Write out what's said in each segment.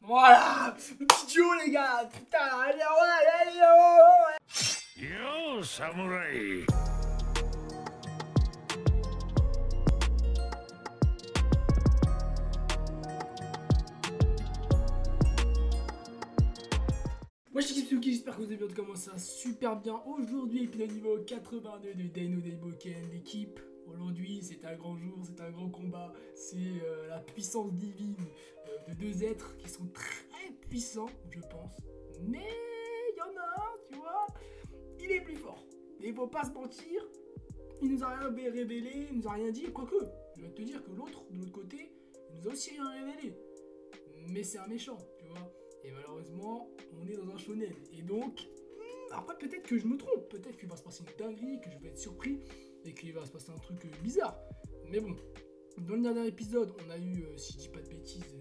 Voilà. Le petit duo, les gars. Putain, allez, ouais. Yo, samouraï. Moi je suis Kitsuki, j'espère que vous allez bien, comment ça super bien. Aujourd'hui épisode niveau 82 de Deino Daiboken, l'équipe. Aujourd'hui c'est un grand jour, c'est un grand combat. C'est la puissance divine de deux êtres qui sont très puissants, je pense. Mais il y en a un, tu vois, il est plus fort. Et il faut pas se mentir, il nous a rien révélé, il nous a rien dit. Quoique, je vais te dire que l'autre, de l'autre côté, il nous a aussi rien révélé. Mais c'est un méchant, tu vois. Et malheureusement, on est dans un shonen. Et donc, après peut-être que je me trompe. Peut-être qu'il va se passer une dinguerie, que je vais être surpris et qu'il va se passer un truc bizarre. Mais bon, dans le dernier épisode, on a eu, si je dis pas de bêtises,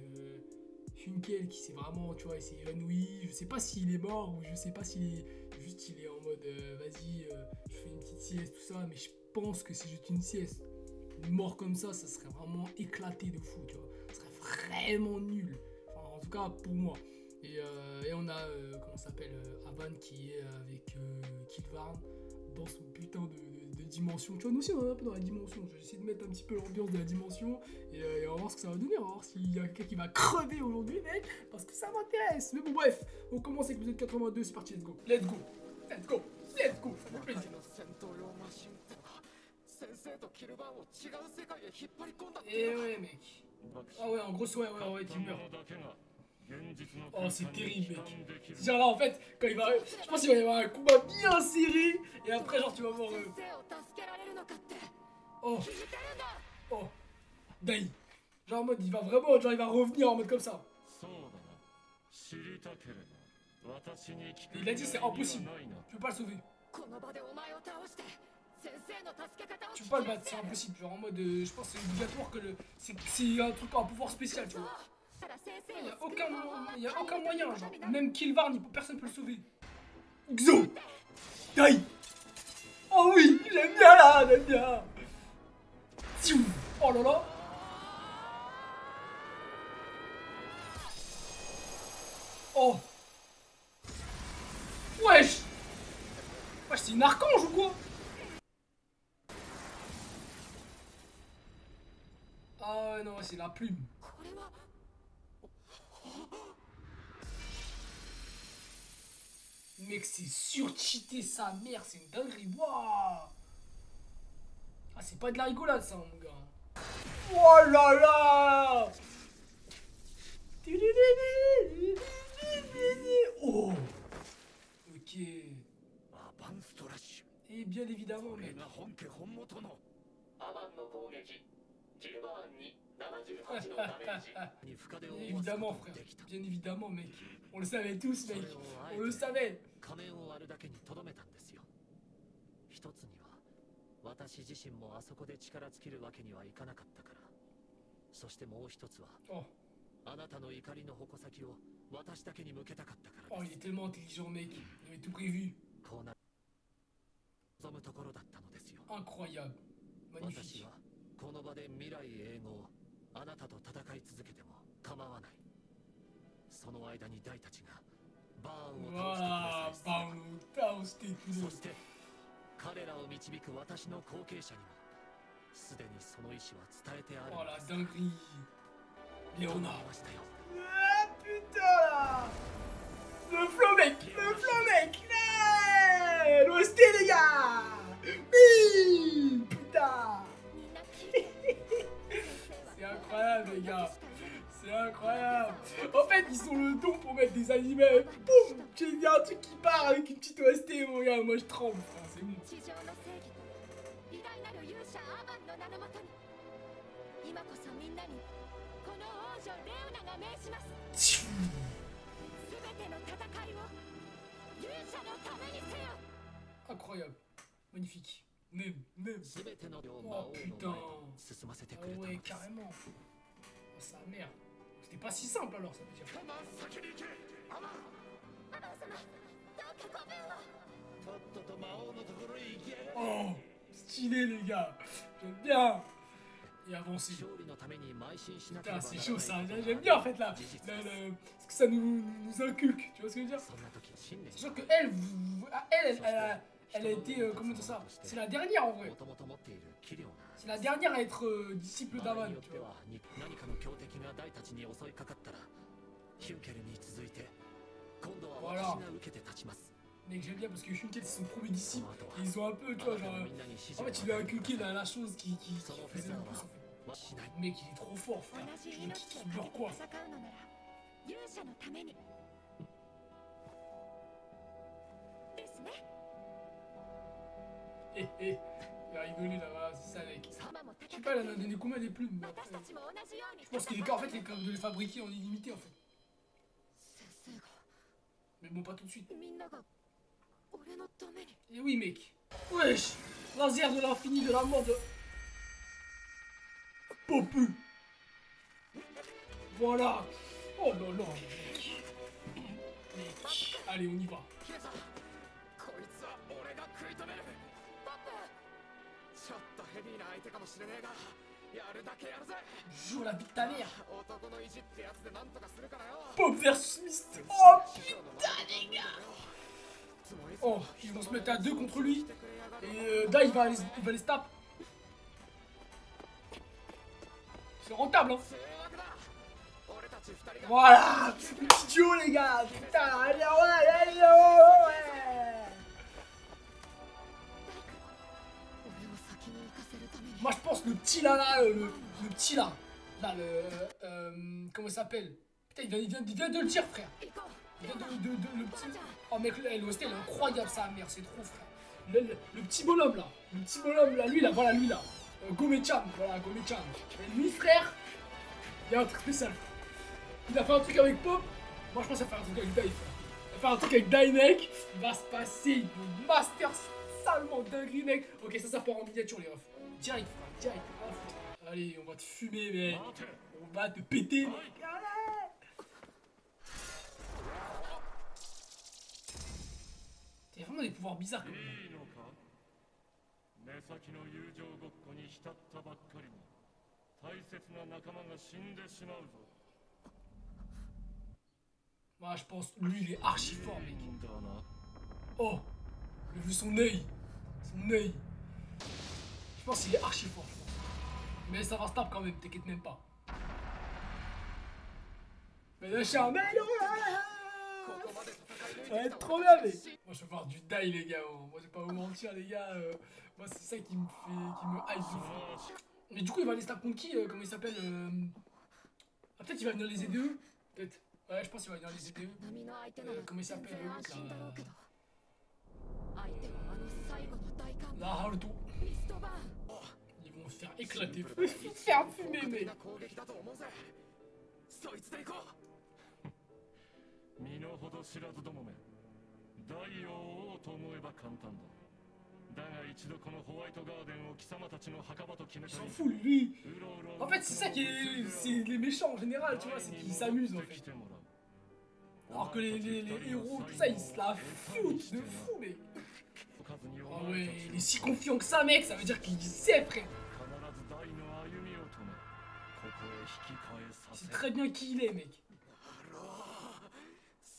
Funkel qui s'est vraiment, tu vois, il s'est évanoui. Je sais pas s'il est mort ou je sais pas s'il est juste, il est en mode, vas-y, je fais une petite sieste, tout ça. Mais je pense que c'est juste une sieste. Une mort comme ça serait vraiment éclaté de fou, tu vois. Ça serait vraiment nul. Enfin, en tout cas, pour moi. Et on a, comment ça s'appelle, Avan qui est avec Kilvarn dans son putain de dimension. Tu vois, nous aussi on est un peu dans la dimension. Je vais essayer de mettre un petit peu l'ambiance de la dimension et on va voir ce que ça va donner. On va voir s'il y a quelqu'un qui va crever aujourd'hui, mec, parce que ça m'intéresse. Mais bon, bref, on commence avec l'épisode 82. C'est parti, let's go. Let's go. Let's go. Let's go. Ça fait plaisir. Et ouais, mec. Ah ouais, en gros, ouais, tu meurs. Oh, c'est terrible, mec. Genre là, en fait, quand il va. Je pense qu'il va y avoir un combat bien serré. Et après, genre, tu vas voir. Oh. Oh. Dai. Genre en mode, il va vraiment. Genre, il va revenir en mode comme ça. Et il a dit, c'est impossible. Tu peux pas le sauver. Tu peux pas le battre, c'est impossible. Genre en mode. Je pense que c'est obligatoire que le. C'est un truc, un pouvoir spécial, tu vois. Il y a aucun moyen, genre. Même Kilvarn, personne peut le sauver. Xo. Dai. Oh oui, j'aime bien là, j'aime bien. Oh là là. Oh. Wesh. Wesh, c'est une archange ou quoi? Ah ouais, non, c'est la plume. Mec, c'est surcheaté sa mère, c'est une dinguerie. Waouh. Ah, c'est pas de la rigolade ça, mon gars. Oh là là. Oh. Ok. Et bien évidemment, mec. Évidemment, frère. Bien évidemment, mec. On le savait tous, mec. On le savait. Oh. Oh, il est tellement intelligent, mec. Il avait tout prévu. Incroyable. Magnifique. Voilà, Baon, c'était cool. Oh la dinguerie. Léonard. Ah putain là. Le flow mec. Le flow mec. L'OST les gars. Oui. Putain. C'est incroyable les gars. C'est incroyable. En fait, ils ont le don pour mettre des animés. Boum. Il y a un truc qui part avec une petite OST, mon gars. Moi, je tremble. C'est bon. Incroyable. Magnifique. Même. Oh putain. Ah ouais, carrément. Oh, sa mère. C'était pas si simple alors, ça veut dire. Oh, stylé les gars. J'aime bien. et avancer. 勝利のために邁進しなけれ Putain, ば c'est なら chaud ない ça, j'aime bien en fait là, ce que ça nous inculque, tu vois ce que je veux dire? そんな時信念 Sachant que elle a été, comment dire ça? C'est la dernière en vrai. もともと持っている器量な C'est la dernière à être disciple 場合 d'Aman, によっ tu て vois. は何かの強敵が大たちに襲いかかったらヒュンケルに続いて今度は私が受けて立ちます Mec, j'aime bien parce que Shunkel c'est son premier disciple この後は et ils ont un peu, tu vois, あなた genre. のみんなに指示 En を fait, il lui a inculqué la chose qui そのフェ faisait ザ le ー plus は en fait. はしない Mec, il est trop fort, 同 frère. じ Je 命 veux を qu'il か meurt けて quoi? 戦うのなら勇者のためにですね。 Il a rigolé là, voilà, c'est ça, mec. ママも Je 戦 sais っ pas, て elle en a donné combien des plumes? Mais 私 après, たちも同じように je pense qu'il est en fait, il est capable de les fabriquer en illimité en fait. 先生が Mais bon, pas tout de suite. みんなが俺のために Et oui, mec. Wesh, laser de l'infini, de la mort de. Popu. Voilà. Oh là là, mec. Mec. Allez, on y va. ヒデさんこいつは俺が食い止めるパパちょっとヘビーな相手かもしれねえがやるだけやるぜ Joue la vie de ta mère. 男の意地ってやつでなんとかするからよ Pop versus Mist. Oh putain, les gars. Oh, ils vont se mettre à deux contre lui. Et Da, il va les taper. C'est rentable, hein. 正確だ俺たち二人が Voilà. Petit duo, les gars. Putain, allez, ouais, allez, ouais. 俺を先に行かせるために Moi, je pense le petit là, le petit là. Là, comment il s'appelle? Putain, il vient de le dire, frère. 行こ Il vient le petit. Oh, mec, l'OST, elle est incroyable, sa mère, c'est trop, frère. Le petit bonhomme là. Le petit bonhomme là, lui là, voilà, lui là. Gome-chan, voilà, Gome-chan. Et lui, frère, il y a un truc spécial. Il a fait un truc avec Pop. Moi, je pense qu'il va faire un truc avec Dai, frère. Il va faire un truc avec Dai, mec. Il va se passer une master salement dinguerie, mec. Ok, ça part en miniature, les refs. Direct, frère, direct. Allez, on va te fumer, mec. On va te péter, mec. Allez. Il y a vraiment des pouvoirs bizarres comme ça. いいのか目先の友情ごっこに浸ったばっかりに大切な仲間が死んでしまうぞ Moi, je pense, lui, il est archi fort, mec. いいんだな Oh, j'ai vu son œil. Son œil. Je pense qu'il est archi fort, je pense. Mais ça va se taper quand même, t'inquiète même pas. Mais le chien, mais non, ça va être trop bien, mec. Moi, je veux voir du die, les gars. Oh. Moi, je vais pas vous mentir, les gars. Moi, c'est ça qui me hype de fou. Mais du coup, il va aller se taper contre qui? Comment il s'appelle Ah, peut-être il va venir les aider eux. Peut-être. Ouais, je pense qu'il va venir les aider eux. 波の相手なら comment il 全 s'appelle 然安心だろうけど là 相手はあの最後の大艦 La Haruto. ミストバーン Ils vont se faire éclater. Faire fumer, mec. 攻撃だと思うぜそいつで行こう身の程知らずどもめ大を追おうと思えば簡単だだが一度このホワイトガーデンを貴様たちの墓場と決め Il た s'en に fout, lui. うろうろ En fait, c'est ça qui est. C'est les méchants en général, tu vois, c'est qu'ils s'amusent en fait. Alors que les héros, tout ça, ils se la foutent de fou, mec. Ah ouais, il est si confiant que ça, mec, ça veut dire qu'il sait, frère. Il sait très bien qui il est, mec.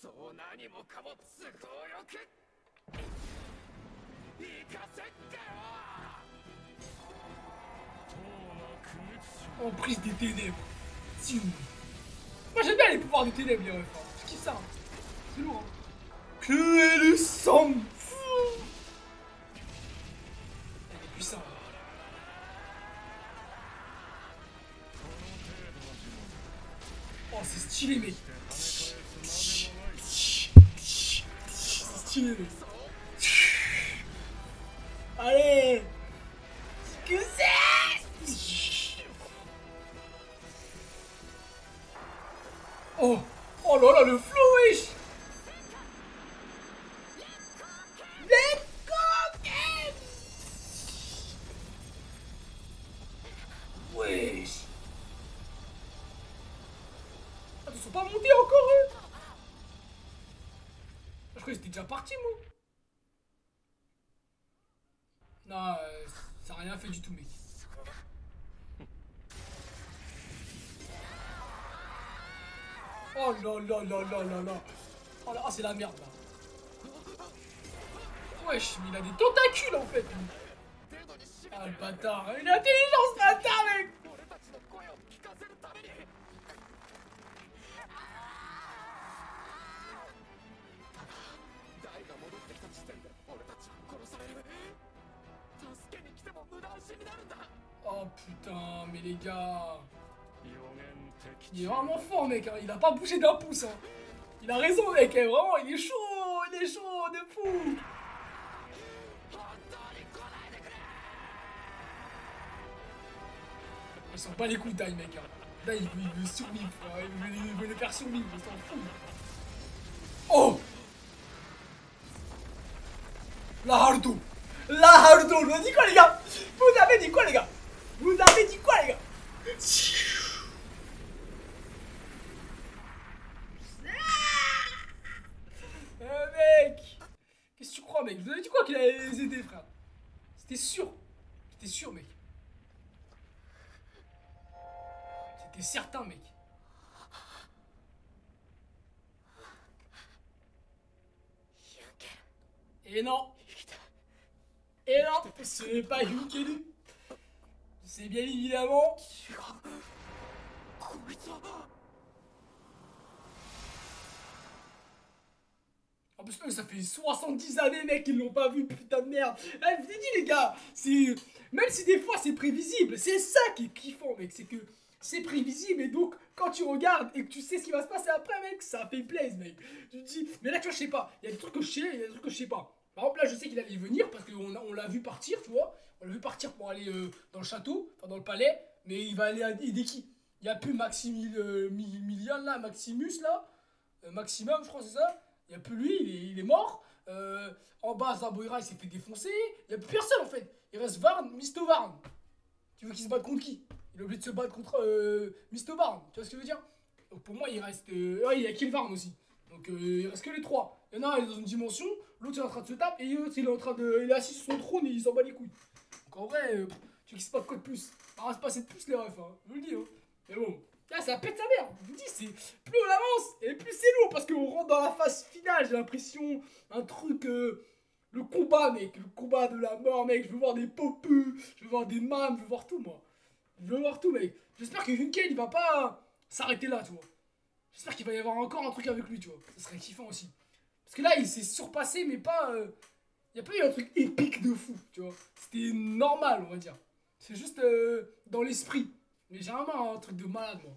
そう何もかも都合よく行かせっかよ En prise des ténèbres. Tiou. Moi, j'aime bien les pouvoirs des ténèbres, les refs. Hein. Je kiffe ça. Hein. C'est lourd, hein. Que est le sang. Il est puissant. Oh, c'est stylé, mec. C'est stylé, mec. Allez. Que c'est? Oh. Oh là là, le flow, wesh. Les coquins. Wesh. Ah, ils sont pas montés encore, eux. Je croyais que c'était déjà parti, moi. Non, ça a rien fait du tout, mec. Oh là là là là là là. Oh là, ah, c'est la merde là. Wesh, mais il a des tentacules en fait. Lui. Ah le bâtard, il a intelligence bâtard mec. Oh putain, mais les gars. Il est vraiment fort mec, hein. Il a pas bougé d'un pouce hein. Il a raison mec, hein. Vraiment il est chaud de fou. Ils sont pas les couilles Dai mec hein. Dai il veut survivre, hein. Il veut les faire survivre, il s'en fout. Oh la Hardo. La Hardo, on a dit quoi les gars? Vous avez dit quoi les gars? Vous avez dit quoi les gars? Mec, qu'est-ce que tu crois mec? Je vous avais dit quoi qu'il allait les aider frère? C'était sûr. J'étais sûr mec. C'était certain mec. Et non. Et non, ce n'est pas Yunkelu. C'est bien évidemment... En plus, ça fait 70 années, mec, qu'ils l'ont pas vu, putain de merde. Eh, je vous ai dit, les gars, c'est... Même si des fois, c'est prévisible, c'est ça qui est kiffant, mec, c'est que c'est prévisible, et donc, quand tu regardes et que tu sais ce qui va se passer après, mec, ça fait plaisir, mec. Tu te dis, mais là, tu vois, je sais pas, il y a des trucs que je sais, il y a des trucs que je sais pas. Par exemple, là, je sais qu'il allait venir, parce qu'on l'a vu partir, tu vois. On l'a vu partir pour aller dans le château, enfin, dans le palais, mais il va aller aider qui? Il n'y a plus Maximilian, là, Maximus, là, Maximum, je crois, c'est ça. Il n'y a plus lui, il est mort. En bas, Zaboira, il s'est fait défoncer. Il n'y a plus personne en fait. Il reste Varn, Misto Varn. Tu veux qu'il se batte contre qui? Il est obligé de se battre contre Misto Varn. Tu vois ce que je veux dire? Donc pour moi, il reste. Ouais, il y a Kill Varn aussi. Donc il reste que les trois. Il y en a un, il est dans une dimension. L'autre, il est en train de se taper. Et l'autre, il est en train de. Il est assis sur son trône et il s'en bat les couilles. Donc en vrai, tu veux qu'il se passe quoi de plus? Ça va se passer de plus les refs, hein. Je vous le dis, hein. Mais bon. Là, ça pète sa mère. Je vous dis, c'est plus on avance et plus c'est lourd parce qu'on rentre dans la phase finale. J'ai l'impression, un truc, le combat, mec, le combat de la mort, mec. Je veux voir des popus, je veux voir des mâmes, je veux voir tout, moi. Je veux voir tout, mec. J'espère que Hunken, il va pas s'arrêter là, tu vois. J'espère qu'il va y avoir encore un truc avec lui, tu vois. Ça serait kiffant aussi. Parce que là, il s'est surpassé, mais pas. Il n'y a pas eu un truc épique de fou, tu vois. C'était normal, on va dire. C'est juste dans l'esprit. Mais j'ai vraiment un truc de malade, moi.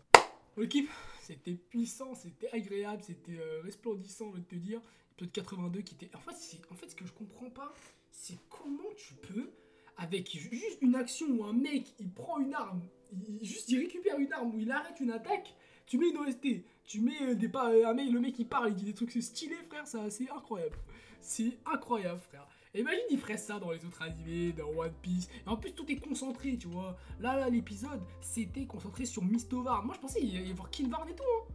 L'équipe, c'était puissant, c'était agréable, c'était resplendissant, je vais te dire. Épisode 82 qui était... En fait, ce que je comprends pas, c'est comment tu peux, avec juste une action où un mec, il prend une arme, il récupère une arme, ou il arrête une attaque, tu mets une OST, tu mets le mec il parle, il dit des trucs stylés, frère, c'est incroyable. C'est incroyable, frère. Et imagine, il ferait ça dans les autres animés, dans One Piece. Et en plus, tout est concentré, tu vois. Là, l'épisode, c'était concentré sur Misto Varn. Moi, je pensais qu'il allait y avoir Kill Varn et tout, hein.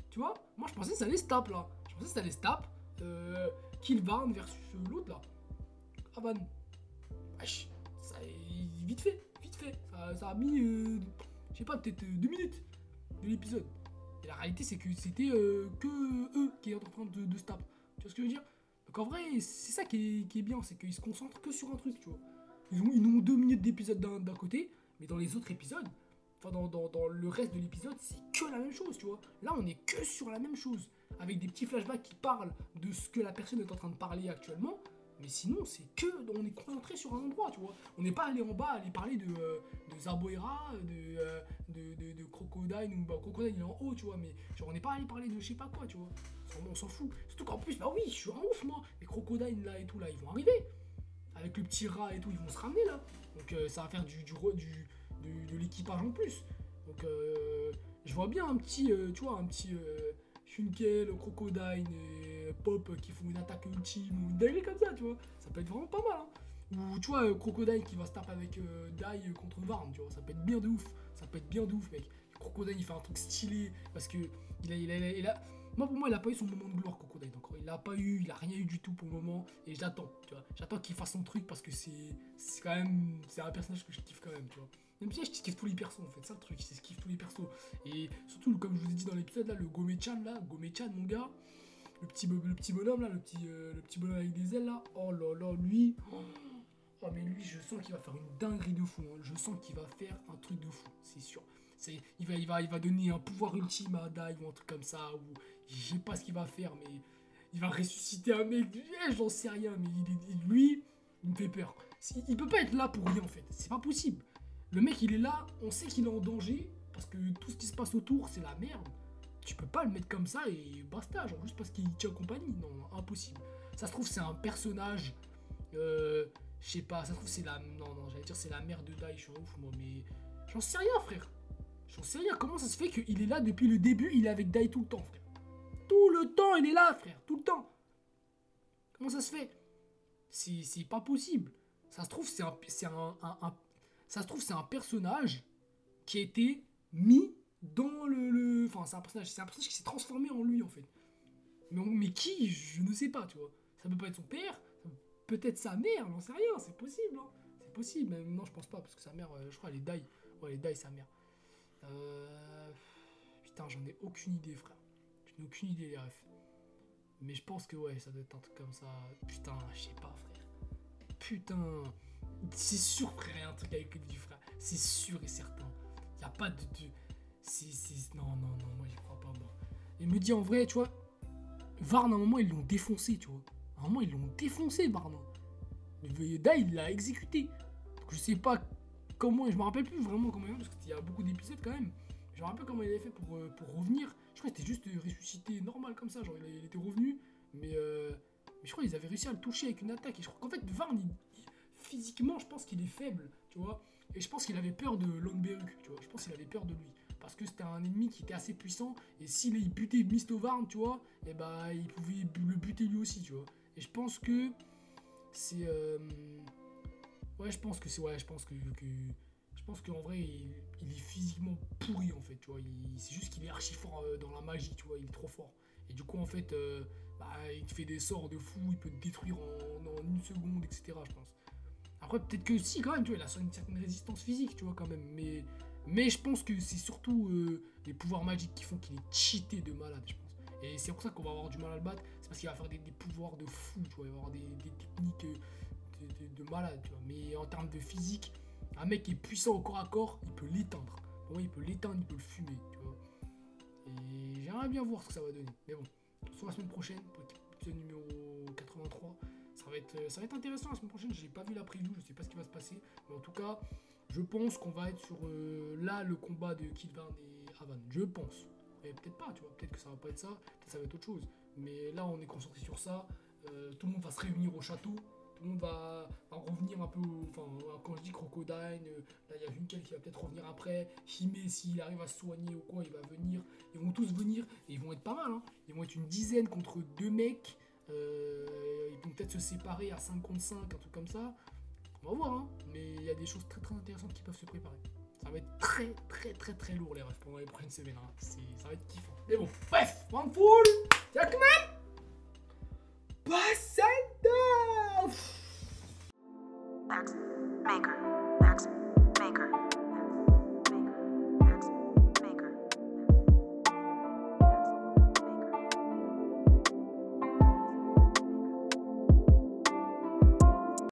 Tu vois. Moi, je pensais que ça allait se taper, là. Je pensais que ça allait se taper. Kill Varn versus l'autre, là. Avan. Wesh. Ça vite fait. Ça a mis, je sais pas, peut-être 2 minutes de l'épisode. Et la réalité, c'est que c'était que eux qui étaient en train de se taper. Tu vois ce que je veux dire? Donc en vrai, c'est ça qui est bien, c'est qu'ils se concentrent que sur un truc, tu vois. Ils ont 2 minutes d'épisode d'un côté, mais dans les autres épisodes, enfin dans le reste de l'épisode, c'est que la même chose, tu vois. Là, on est que sur la même chose, avec des petits flashbacks qui parlent de ce que la personne est en train de parler actuellement, mais sinon, c'est que on est concentré sur un endroit, tu vois. On n'est pas allé en bas, aller parler de Zaboira, de Crocodile, ou bah Crocodile il est en haut, tu vois, mais genre on n'est pas allé parler de je sais pas quoi, tu vois. On s'en fout. Surtout qu'en plus, bah oui, je suis un ouf, moi. Les crocodiles là et tout, là, ils vont arriver. Avec le petit rat et tout, ils vont se ramener là. Donc ça va faire de l'équipage en plus. Donc je vois bien un petit, tu vois, un petit Hunkel, Crocodile et Pop qui font une attaque ultime ou une dinguerie comme ça, tu vois. Ça peut être vraiment pas mal, hein. Ou tu vois, Crocodile qui va se taper avec Dai contre Varn, tu vois. Ça peut être bien de ouf. Ça peut être bien de ouf, mec. Crocodile, il fait un truc stylé parce que il a moi, pour moi, il a pas eu son moment de gloire, Crocodile, encore. Il a rien eu du tout pour le moment. Et j'attends, tu vois. J'attends qu'il fasse son truc parce que c'est quand même, c'est un personnage que je kiffe quand même, tu vois. Même si je kiffe tous les persos en fait, c'est ça le truc, c'est je kiffe tous les persos. Et surtout, comme je vous ai dit dans l'épisode là, le Gomechan là, Gomechan mon gars, le petit bonhomme là, le petit bonhomme avec des ailes là, oh là là, lui, oh mais lui je sens qu'il va faire une dinguerie de fou, hein. Je sens qu'il va faire un truc de fou, c'est sûr. Il va donner un pouvoir ultime à Dai ou un truc comme ça, ou je sais pas ce qu'il va faire, mais il va ressusciter un mec, j'en sais rien, mais lui, il me fait peur. Il peut pas être là pour rien en fait, c'est pas possible. Le mec il est là, on sait qu'il est en danger, parce que tout ce qui se passe autour c'est la merde. Tu peux pas le mettre comme ça et basta, genre juste parce qu'il tient compagnie, non, impossible. Ça se trouve c'est un personnage, je sais pas, ça se trouve c'est la... Non, j'allais dire c'est la mère de Dai, je suis un ouf moi, mais j'en sais rien frère. J'en sais rien, comment ça se fait qu'il est là depuis le début, il est avec Dai tout le temps frère. Tout le temps il est là frère, tout le temps. Comment ça se fait? C'est pas possible. Ça se trouve c'est un personnage qui a été mis dans le... Enfin, c'est un personnage qui s'est transformé en lui, en fait. Mais qui? Je ne sais pas, tu vois. Ça peut pas être son père, peut-être sa mère, j'en sais rien, c'est possible, hein. C'est possible, mais non, je pense pas, parce que sa mère, je crois, elle est Dai. Ouais, elle est Dai, sa mère. Putain, j'en ai aucune idée, frère. J'en ai aucune idée, les refs. Mais je pense que, ouais, ça doit être un truc comme ça. Putain, je sais pas, frère. Putain... C'est sûr, frère, il y a un truc avec lui, frère. C'est sûr et certain. Il n'y a pas de... Non, moi, j'y crois pas, moi. Et me dit, en vrai, tu vois, Varn, à un moment, ils l'ont défoncé, tu vois. À un moment, ils l'ont défoncé, Varn. Le Dai, il l'a exécuté. Donc, je sais pas comment... Je me rappelle plus vraiment comment il a fait, parce qu'il y a beaucoup d'épisodes, quand même. Je me rappelle comment il avait fait pour revenir. Je crois qu'il était juste ressuscité normal, comme ça. Genre, il était revenu, mais je crois qu'ils avaient réussi à le toucher avec une attaque. Et je crois qu'en fait, Varn, physiquement, je pense qu'il est faible, tu vois. Et je pense qu'il avait peur de Lonberuk, tu vois. Je pense qu'il avait peur de lui. Parce que c'était un ennemi qui était assez puissant. Et s'il butait Mistovarn, tu vois, et bah, il pouvait le buter lui aussi, tu vois. Et je pense que c'est... Ouais, je pense que c'est... Ouais, je pense qu'en vrai, il est physiquement pourri, en fait, tu vois. C'est juste qu'il est archi fort dans la magie, tu vois. Il est trop fort. Et du coup, en fait, il te fait des sorts de fou. Il peut te détruire en une seconde, etc., je pense. Après, peut-être que si, quand même, tu vois, il a une certaine résistance physique, tu vois, quand même. Mais je pense que c'est surtout les pouvoirs magiques qui font qu'il est cheaté de malade, je pense. Et c'est pour ça qu'on va avoir du mal à le battre. C'est parce qu'il va faire des pouvoirs de fou, tu vois. Il va avoir des techniques de malade, tu vois. Mais en termes de physique, un mec qui est puissant au corps à corps, il peut l'éteindre. Pour moi, il peut l'éteindre, il peut le fumer, tu vois. Et j'aimerais bien voir ce que ça va donner. Mais bon, sur la semaine prochaine, pour l'épisode numéro 83. Ça va être intéressant la semaine prochaine, j'ai pas vu la preview, je sais pas ce qui va se passer. Mais en tout cas, je pense qu'on va être sur là le combat de Killvarn et Havan. Je pense. Mais peut-être pas, tu vois, peut-être que ça va pas être ça, peut-être ça va être autre chose. Mais là on est concentré sur ça. Tout le monde va se réunir au château. Tout le monde va revenir un peu, enfin quand je dis Crocodile, là il y a Hunkel qui va peut-être revenir après. Hime, s'il arrive à se soigner ou quoi, il va venir. Ils vont tous venir et ils vont être pas mal, hein. Ils vont être une dizaine contre 2 mecs. Ils vont peut-être se séparer à 5 contre 5, un truc comme ça. On va voir, hein. Mais il y a des choses très très intéressantes qui peuvent se préparer. Ça va être très très très très lourd les refs pendant les prochaines semaines, hein. Ça va être kiffant. Mais bon, bref, one full, Jackman.